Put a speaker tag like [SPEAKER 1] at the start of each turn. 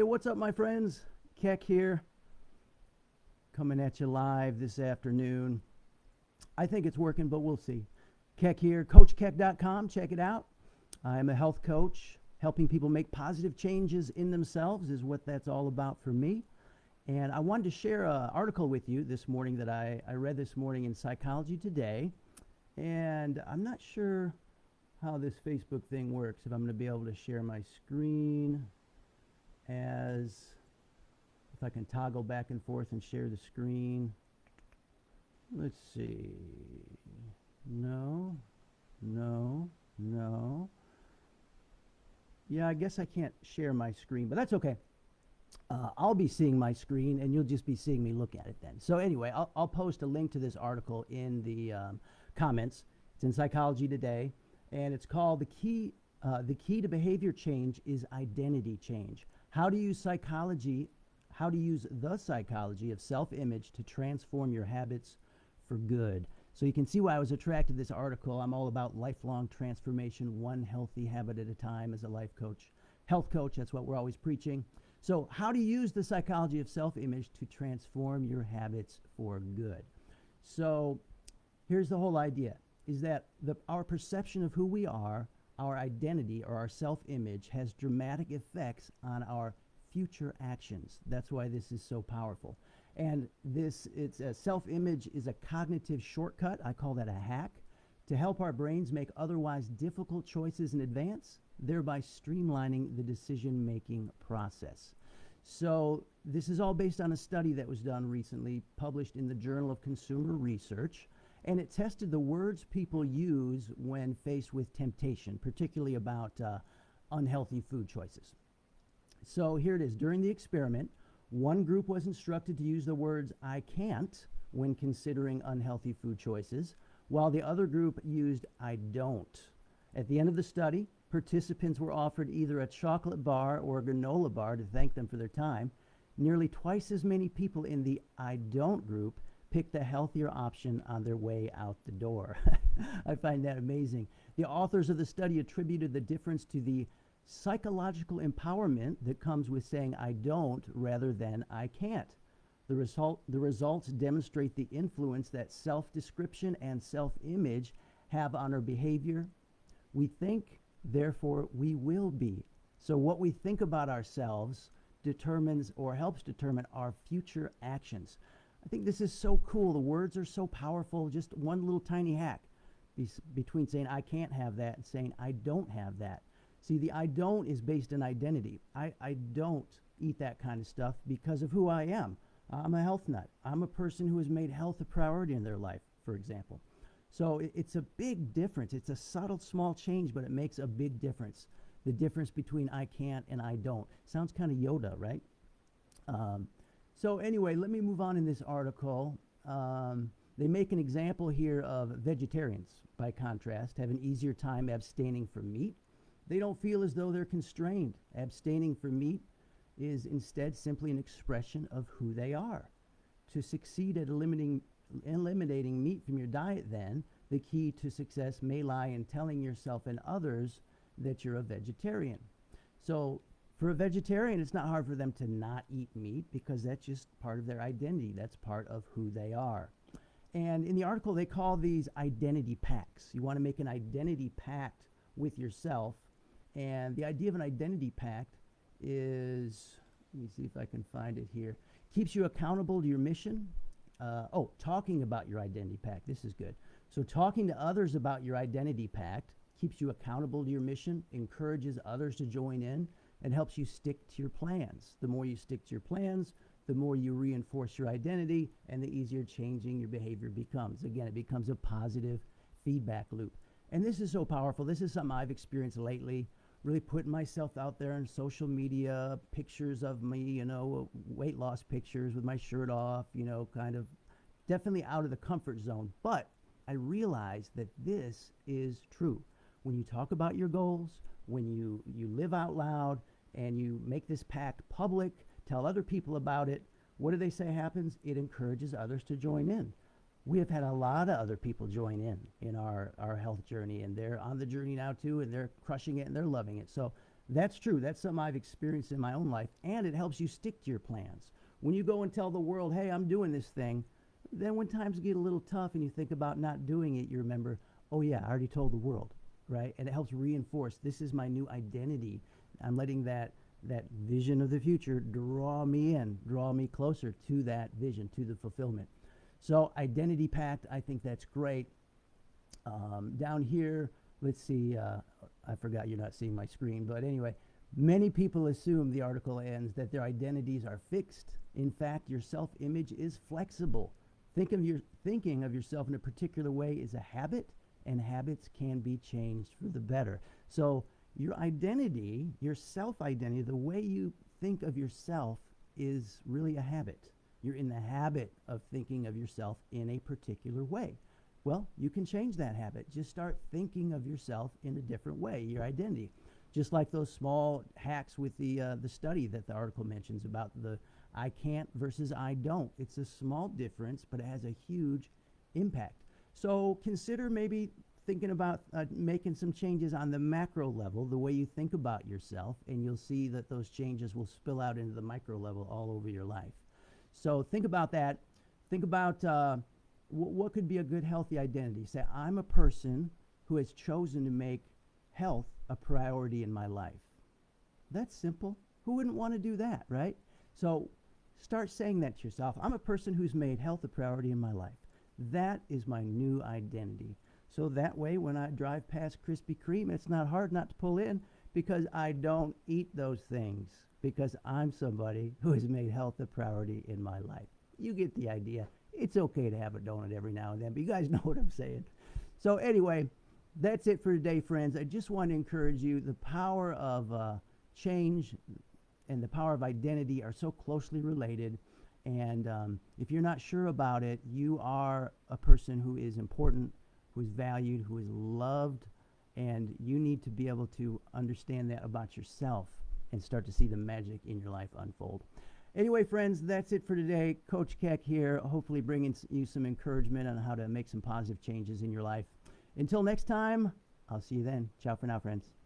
[SPEAKER 1] what's up, my friends? Keck here, coming at you live this afternoon. I think it's working, but we'll see. Keck here, CoachKeck.com. Check it out. I'm a health coach. Helping people make positive changes in themselves is what that's all about for me. And I wanted to share an article with you this morning that I read this morning in Psychology Today. And I'm not sure how this Facebook thing works, if I'm going to be able to share my screen if I can toggle back and forth and share the screen. Let's see. No. Yeah, I guess I can't share my screen, but that's okay. I'll be seeing my screen, and you'll just be seeing me look at it then. So anyway, I'll post a link to this article in the comments. It's in Psychology Today, and it's called The Key to Behavior Change is Identity Change. How to use the psychology of self-image to transform your habits for good. So you can see why I was attracted to this article. I'm all about lifelong transformation, one healthy habit at a time as a life coach, health coach. That's what we're always preaching. So how to use the psychology of self-image to transform your habits for good. So here's the whole idea, is that our perception of who we are, our identity or our self-image, has dramatic effects on our future actions. That's why this is so powerful. And self-image is a cognitive shortcut. I call that a hack to help our brains make otherwise difficult choices in advance, thereby streamlining the decision-making process. So this is all based on a study that was done recently, published in the Journal of Consumer Research, and it tested the words people use when faced with temptation, particularly about unhealthy food choices. So here it is. During the experiment, one group was instructed to use the words "I can't" when considering unhealthy food choices, while the other group used "I don't." At the end of the study, participants were offered either a chocolate bar or a granola bar to thank them for their time. Nearly twice as many people in the "I don't" group picked the healthier option on their way out the door. I find that amazing. The authors of the study attributed the difference to the psychological empowerment that comes with saying "I don't" rather than "I can't." The results demonstrate the influence that self-description and self-image have on our behavior. We think, therefore we will be. So what we think about ourselves determines or helps determine our future actions. I think this is so cool. The words are so powerful. Just one little tiny hack between saying "I can't have that" and saying "I don't have that." See, the "I don't" is based on identity. I don't eat that kind of stuff because of who I am. I'm a health nut. I'm a person who has made health a priority in their life, for example. So it's a big difference. It's a subtle, small change, but it makes a big difference. The difference between "I can't" and "I don't." Sounds kind of Yoda, right? So anyway, let me move on in this article. They make an example here of vegetarians, by contrast, have an easier time abstaining from meat. They don't feel as though they're constrained. Abstaining from meat is instead simply an expression of who they are. To succeed at eliminating meat from your diet, then, the key to success may lie in telling yourself and others that you're a vegetarian. So for a vegetarian, it's not hard for them to not eat meat because that's just part of their identity. That's part of who they are. And in the article, they call these identity pacts. You want to make an identity pact with yourself. And the idea of an identity pact is, let me see if I can find it here, keeps you accountable to your mission. Talking about your identity pact. This is good. So talking to others about your identity pact keeps you accountable to your mission, encourages others to join in, and helps you stick to your plans. The more you stick to your plans, the more you reinforce your identity, and the easier changing your behavior becomes. Again, it becomes a positive feedback loop. And this is so powerful. This is something I've experienced lately, really putting myself out there on social media, pictures of me, weight loss pictures with my shirt off, kind of definitely out of the comfort zone. But I realize that this is true. When you talk about your goals, when you live out loud and you make this pact public, tell other people about it, what do they say happens? It encourages others to join in. We have had a lot of other people join in our health journey, and they're on the journey now too, and they're crushing it and they're loving it. So That's true. That's something I've experienced in my own life, and it helps you stick to your plans. When you go and tell the world, hey, I'm doing this thing, then when times get a little tough and you think about not doing it, you remember, oh yeah, I already told the world, right? And it helps reinforce, this is my new identity. I'm letting that vision of the future draw me in, draw me closer to that vision, to the fulfillment. So identity pact, I think that's great. Down here, let's see, I forgot you're not seeing my screen, but anyway, many people assume, the article ends, that their identities are fixed. In fact, your self-image is flexible. Thinking of yourself in a particular way is a habit, and habits can be changed for the better. So your identity, your self-identity, the way you think of yourself is really a habit. You're in the habit of thinking of yourself in a particular way. Well, you can change that habit. Just start thinking of yourself in a different way, your identity. Just like those small hacks with the study that the article mentions about the I can't versus I don't. It's a small difference, but it has a huge impact. So consider maybe thinking about making some changes on the macro level, the way you think about yourself, and you'll see that those changes will spill out into the micro level all over your life. So think about that. Think about what could be a good, healthy identity. Say, I'm a person who has chosen to make health a priority in my life. That's simple. Who wouldn't want to do that, right? So start saying that to yourself. I'm a person who's made health a priority in my life. That is my new identity. So that way, when I drive past Krispy Kreme, it's not hard not to pull in because I don't eat those things, because I'm somebody who has made health a priority in my life. You get the idea. It's okay to have a donut every now and then, but you guys know what I'm saying. So anyway, that's it for today, friends. I just want to encourage you. The power of change and the power of identity are so closely related. And if you're not sure about it, you are a person who is important, who is valued, who is loved, and you need to be able to understand that about yourself and start to see the magic in your life unfold. Anyway, friends, that's it for today. Coach Keck here, hopefully bringing you some encouragement on how to make some positive changes in your life. Until next time, I'll see you then. Ciao for now, friends.